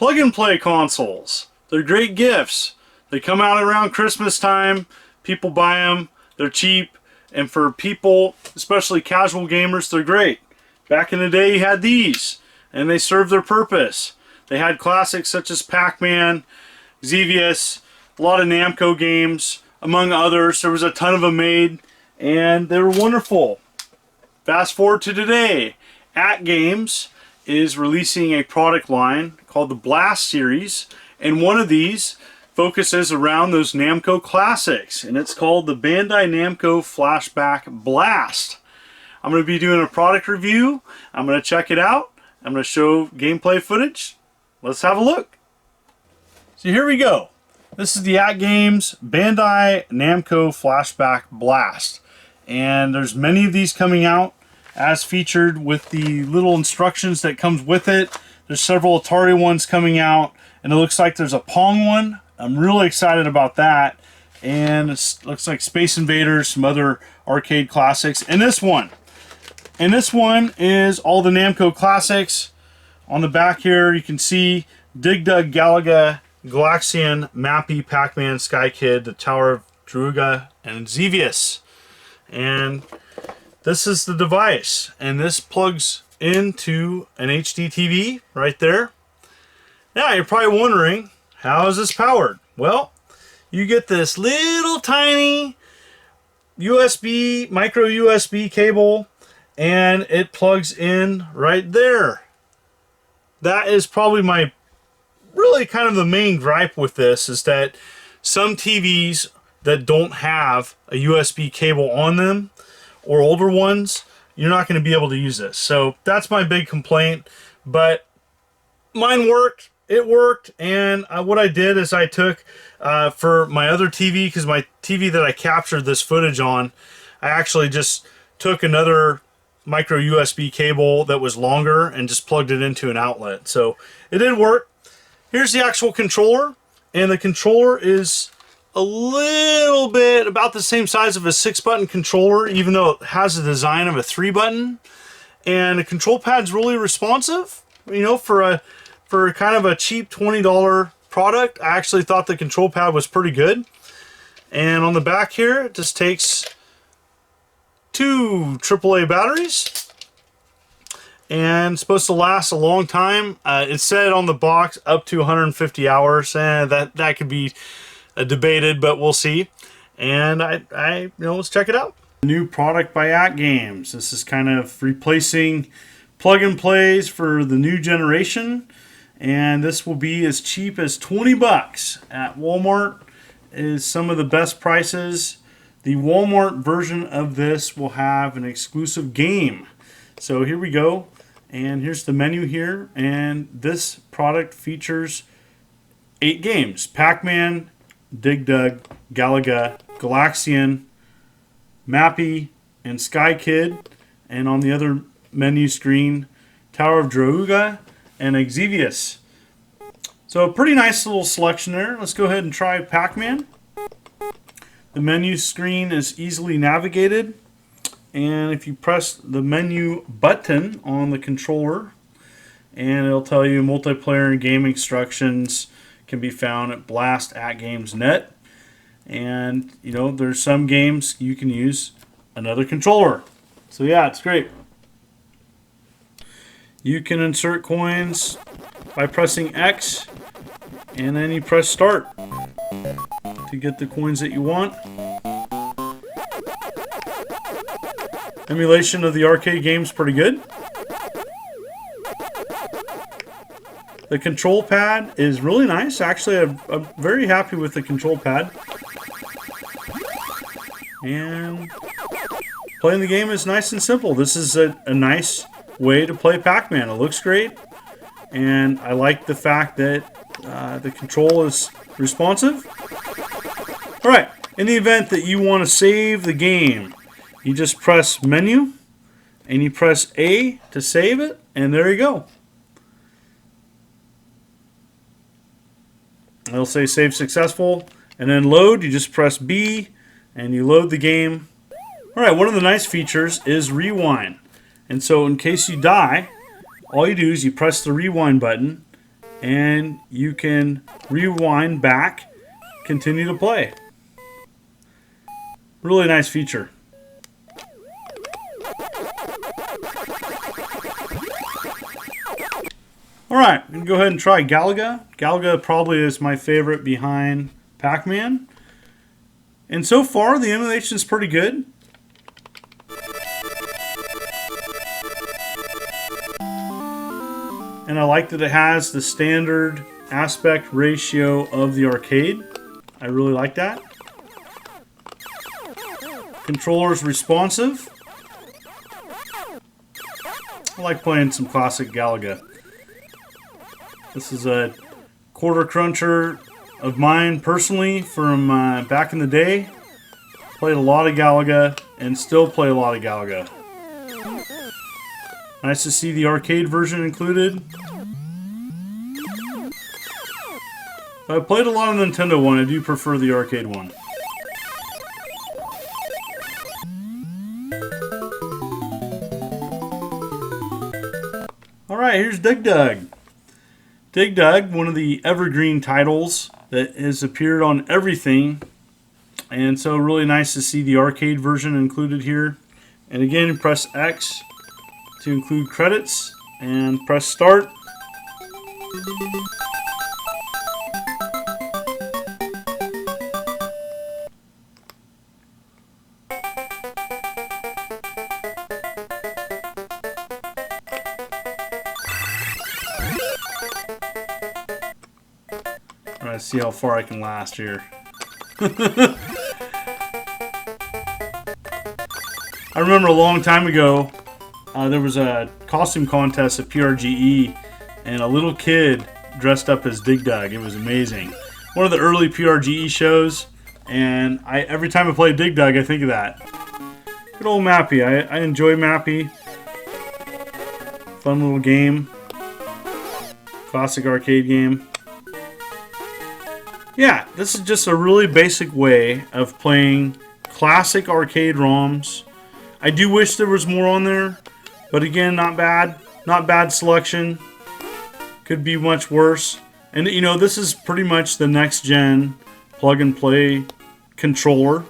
Plug-and-play consoles. They're great gifts. They come out around Christmas time. People buy them. They're cheap. And for people, especially casual gamers, they're great. Back in the day, you had these, and they served their purpose. They had classics such as Pac-Man, Xevious, a lot of Namco games, among others. There was a ton of them made, and they were wonderful. Fast forward to today. Atgames is releasing a product line called the Blast series, and one of these focuses around those Namco classics, and it's called the Bandai Namco Flashback Blast. I'm going to be doing a product review. I'm going to check it out. I'm going to show gameplay footage. Let's have a look. So here we go. This is the Atgames Bandai Namco Flashback Blast, and there's many of these coming out as featured with the little instructions that comes with it. There's several Atari ones coming out, and it looks like there's a Pong one. I'm really excited about that. And it looks like Space Invaders, some other arcade classics. And this one is all the Namco classics. On the back here, you can see Dig Dug, Galaga, Galaxian, Mappy, Pac-Man, Sky Kid, the Tower of Druaga, and Xevious. And this is the device, and this plugs into an HD TV right there. Now you're probably wondering, how is this powered? Well, you get this little tiny USB, micro USB cable, and it plugs in right there. That is probably my really kind of the main gripe with this, is that some TVs that don't have a USB cable on them, or older ones, you're not going to be able to use this. So that's my big complaint, but mine worked. It worked, and what I did is I took, for my other TV, because my TV that I captured this footage on, I actually just took another micro USB cable that was longer and just plugged it into an outlet. So it did work. Here's the actual controller, and the controller is a little bit about the same size of a 6-button controller, even though it has the design of a 3-button. And the control pad's really responsive. You know, for kind of a cheap $20 product, I actually thought the control pad was pretty good. And on the back here, it just takes 2 AAA batteries, and it's supposed to last a long time. It said on the box up to 150 hours, and that could be debated, but we'll see. And let's check it out. New product by Atgames. This is kind of replacing plug and plays for the new generation, and this will be as cheap as 20 bucks at Walmart. Is some of the best prices. The Walmart version of this will have an exclusive game. So here we go, and here's the menu here, and this product features 8 games: Pac-Man, Dig Dug, Galaga, Galaxian, Mappy, and Sky Kid. And on the other menu screen, Tower of Druaga and Xevious. So a pretty nice little selection there. Let's go ahead and try Pac-Man. The menu screen is easily navigated, and if you press the menu button on the controller, and it'll tell you multiplayer and game instructions can be found at blast@games.net. And there's some games you can use another controller. So yeah, it's great. You can insert coins by pressing X, and then you press start to get the coins that you want. Emulation of the arcade game's pretty good. The control pad is really nice. Actually, I'm very happy with the control pad. And playing the game is nice and simple. This is a nice way to play Pac-Man. It looks great, and I like the fact that the control is responsive. Alright, in the event that you want to save the game, you just press menu, and you press A to save it, and there you go. It'll say save successful, and then load, you just press B, and you load the game. Alright, one of the nice features is rewind. And so in case you die, all you do is you press the rewind button, and you can rewind back, continue to play. Really nice feature. Alright, I'm going to go ahead and try Galaga. Galaga probably is my favorite behind Pac-Man. And so far, the animation is pretty good. And I like that it has the standard aspect ratio of the arcade. I really like that. Controller's responsive. I like playing some classic Galaga. This is a quarter cruncher of mine personally from back in the day. Played a lot of Galaga and still play a lot of Galaga. Nice to see the arcade version included. I played a lot of the Nintendo one. I do prefer the arcade one. Alright, here's Dig Dug. Dig Dug, one of the evergreen titles that has appeared on everything. And so really nice to see the arcade version included here. And again, press X to include credits and press start. Alright, see how far I can last here. I remember a long time ago, there was a costume contest at PRGE, and a little kid dressed up as Dig Dug. It was amazing. One of the early PRGE shows, and every time I play Dig Dug, I think of that. Good old Mappy. I enjoy Mappy. Fun little game. Classic arcade game. Yeah, this is just a really basic way of playing classic arcade ROMs. I do wish there was more on there, but again, not bad. Not bad selection. Could be much worse. And you know, this is pretty much the next gen plug and play controller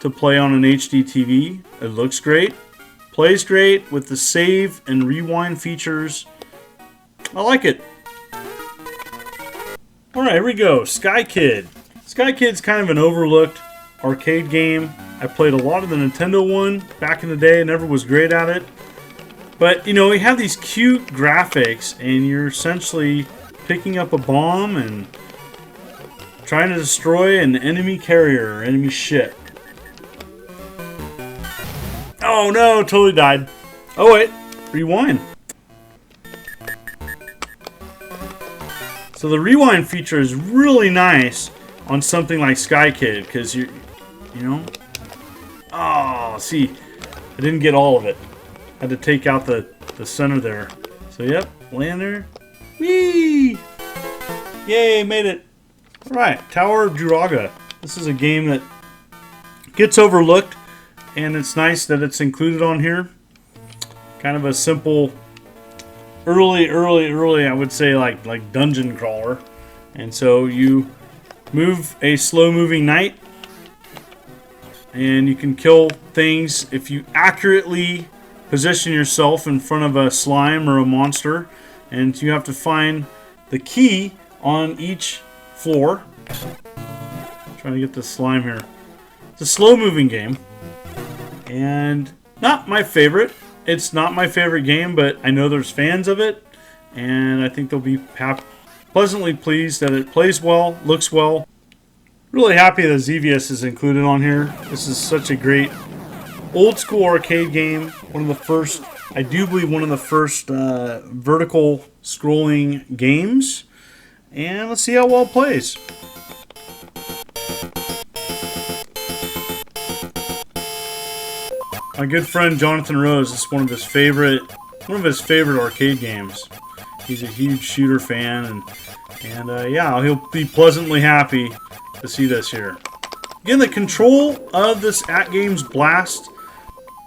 to play on an HD TV. It looks great. Plays great with the save and rewind features. I like it. Alright, here we go. Sky Kid. Sky Kid's kind of an overlooked arcade game. I played a lot of the Nintendo one back in the day. I never was great at it. But, you know, you have these cute graphics, and you're essentially picking up a bomb and trying to destroy an enemy carrier or enemy ship. Oh no, totally died. Oh wait, rewind. So the rewind feature is really nice on something like Sky Kid, because you know. Oh, see, I didn't get all of it. Had to take out the center there. So yep, land there. Whee! Yay, made it. Alright, Tower of Druaga. This is a game that gets overlooked, and it's nice that it's included on here. Kind of a simple, early, I would say like dungeon crawler. And so you move a slow-moving knight, and you can kill things if you accurately position yourself in front of a slime or a monster, and you have to find the key on each floor. Trying to get this slime here. It's a slow-moving game, and not my favorite. It's not my favorite game, but I know there's fans of it, and I think they'll be pleasantly pleased that it plays well, looks well. Really happy that Xevious is included on here. This is such a great old school arcade game. One of the first, I do believe one of the first vertical scrolling games. And let's see how well it plays. My good friend Jonathan Rose, this is one of his favorite arcade games. He's a huge shooter fan, and yeah, he'll be pleasantly happy to see this here. Again, the control of this Atgames Blast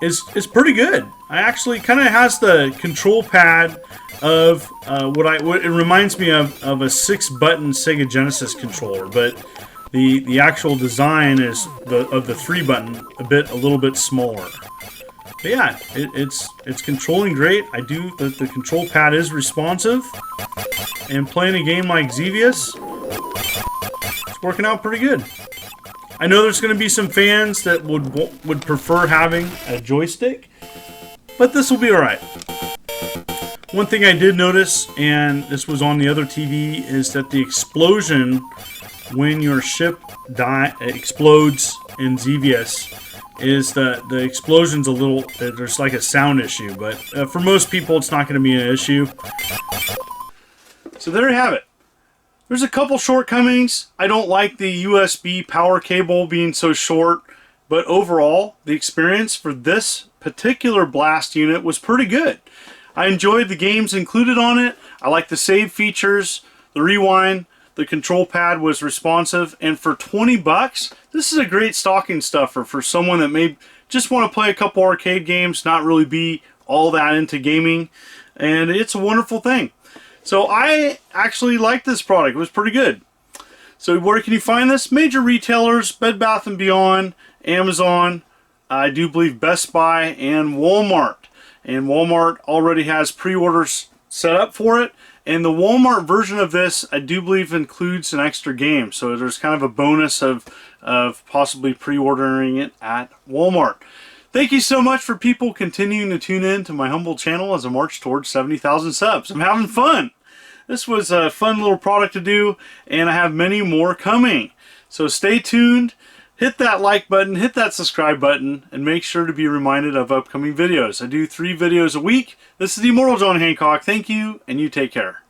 is pretty good. I actually kind of has the control pad of what it reminds me of a 6-button Sega Genesis controller, but the actual design is of the 3-button a little bit smaller. But yeah, it's controlling great. The control pad is responsive, and playing a game like Xevious, it's working out pretty good. I know there's going to be some fans that would prefer having a joystick, but this will be alright. One thing I did notice, and this was on the other TV, is that the explosion when your ship explodes in Xevious is the explosion's a little, there's like a sound issue, but for most people it's not going to be an issue. So there you have it. There's a couple shortcomings. I don't like the USB power cable being so short, but overall, the experience for this particular blast unit was pretty good. I enjoyed the games included on it. I like the save features, the rewind, the control pad was responsive, and for 20 bucks, this is a great stocking stuffer for someone that may just want to play a couple arcade games, not really be all that into gaming, and it's a wonderful thing. So I actually like this product. It was pretty good. So where can you find this? Major retailers, Bed Bath & Beyond, Amazon, I do believe Best Buy, and Walmart. And Walmart already has pre-orders set up for it. And the Walmart version of this, I do believe, includes an extra game. So there's kind of a bonus of possibly pre-ordering it at Walmart. Thank you so much for people continuing to tune in to my humble channel as I march towards 70,000 subs. I'm having fun. This was a fun little product to do, and I have many more coming. So stay tuned, hit that like button, hit that subscribe button, and make sure to be reminded of upcoming videos. I do 3 videos a week. This is the Immortal John Hancock. Thank you, and you take care.